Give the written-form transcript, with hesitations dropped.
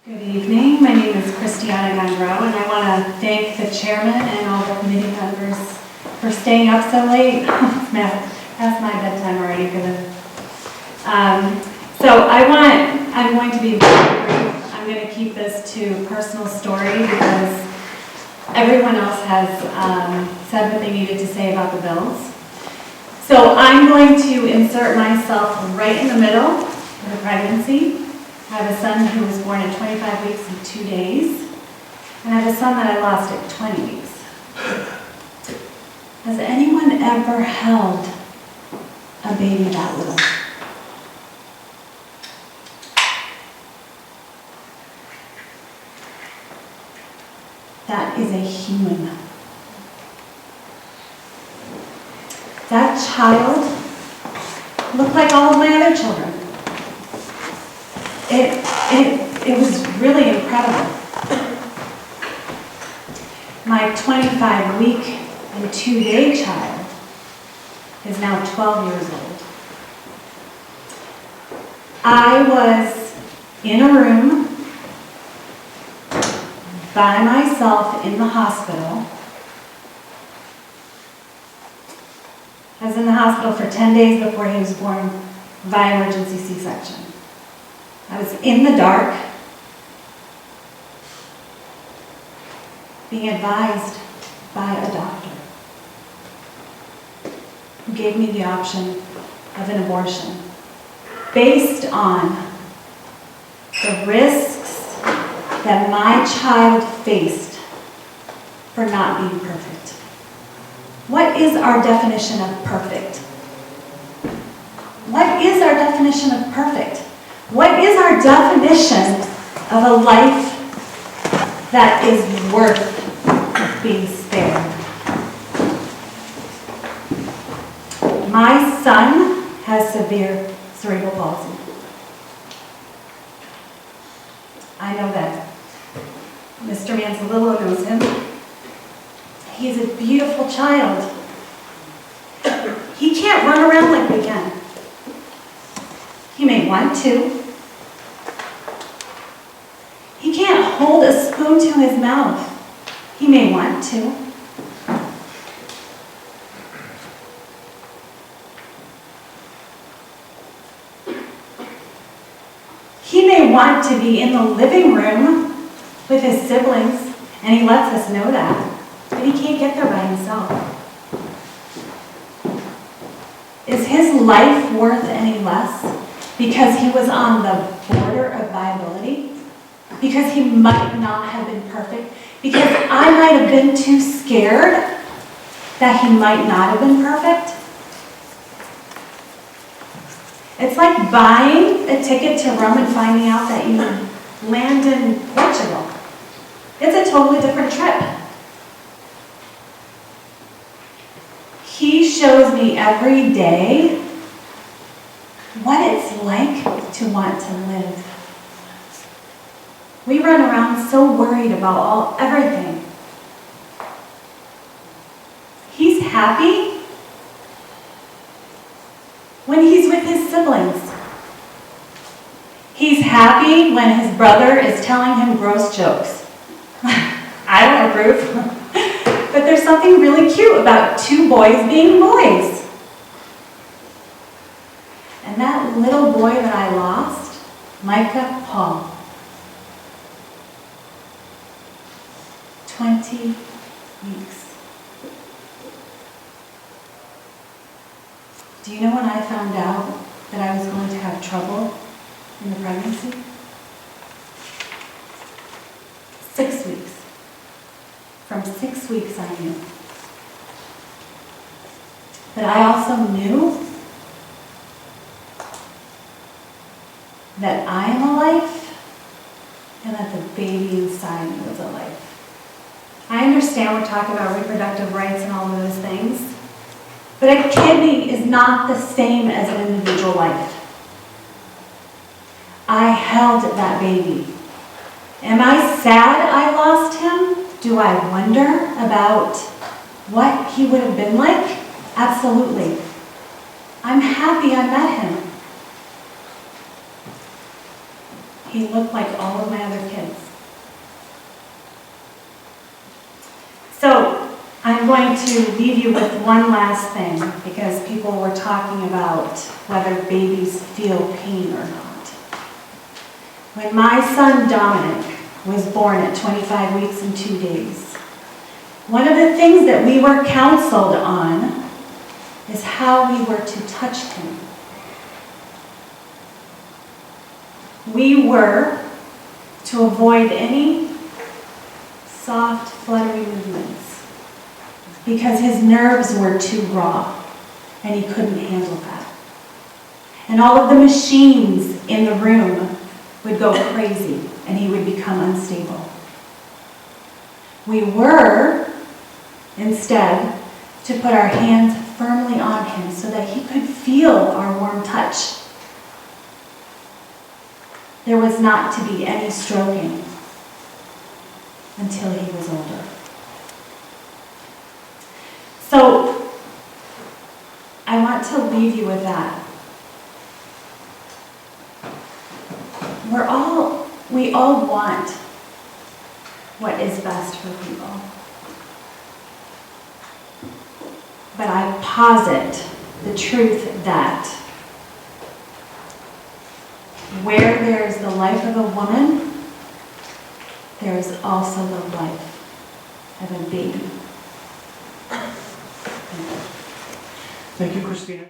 Good evening. My name is Christiana Gondreau, and I want to thank the chairman and all the committee members for staying up so late. It's past my bedtime already for them. I'm going to be very brief. I'm going to keep this to personal story because everyone else has said what they needed to say about the bills. So I'm going to insert myself right in the middle of the pregnancy. I have a son who was born at 25 weeks and 2 days, and I have a son that I lost at 20 weeks. Has anyone ever held a baby that little? That is a human. That child looked like all of my other children. It was really incredible. My 25-week and 2-day child is now 12 years old. I was in a room by myself in the hospital. I was in the hospital for 10 days before he was born via emergency C-section. I was in the dark, being advised by a doctor who gave me the option of an abortion based on the risks that my child faced for not being perfect. What is our definition of perfect? What is our definition of perfect? What is our definition of a life that is worth being spared? My son has severe cerebral palsy. I know that. Mr. Manzalillo knows him. He's a beautiful child. He can't run around like we can. He may want to. He can't hold a spoon to his mouth. He may want to. He may want to be in the living room with his siblings, and he lets us know that, but he can't get there by himself. Is his life worth any less because he was on the border of viability? Because he might not have been perfect? Because I might have been too scared that he might not have been perfect? It's like buying a ticket to Rome and finding out that you land in Portugal. It's a totally different trip. He shows me every day what it's like to want to live. We run around so worried about everything. He's happy when he's with his siblings. He's happy when his brother is telling him gross jokes. I don't approve. But there's something really cute about two boys being boys. And that little boy that I lost, Micah Paul, 20 weeks. Do you know when I found out that I was going to have trouble in the pregnancy? 6 weeks. From 6 weeks I knew. But I also knew that I am a life and that the baby inside me was a life. I understand we're talking about reproductive rights and all of those things, but a kidney is not the same as an individual life. I held that baby. Am I sad I lost him? Do I wonder about what he would have been like? Absolutely. I'm happy I met him. He looked like all of my other kids. going to leave you with one last thing, because people were talking about whether babies feel pain or not. When my son Dominic was born at 25 weeks and 2 days, one of the things that we were counseled on is how we were to touch him. We were to avoid any soft, fluttery movements because his nerves were too raw and he couldn't handle that. And all of the machines in the room would go crazy and he would become unstable. We were, instead, to put our hands firmly on him so that he could feel our warm touch. There was not to be any stroking until he was older. So, I want to leave you with that. We all want what is best for people. But I posit the truth that where there is the life of a woman, there is also the life of a baby. Thank you, Christina.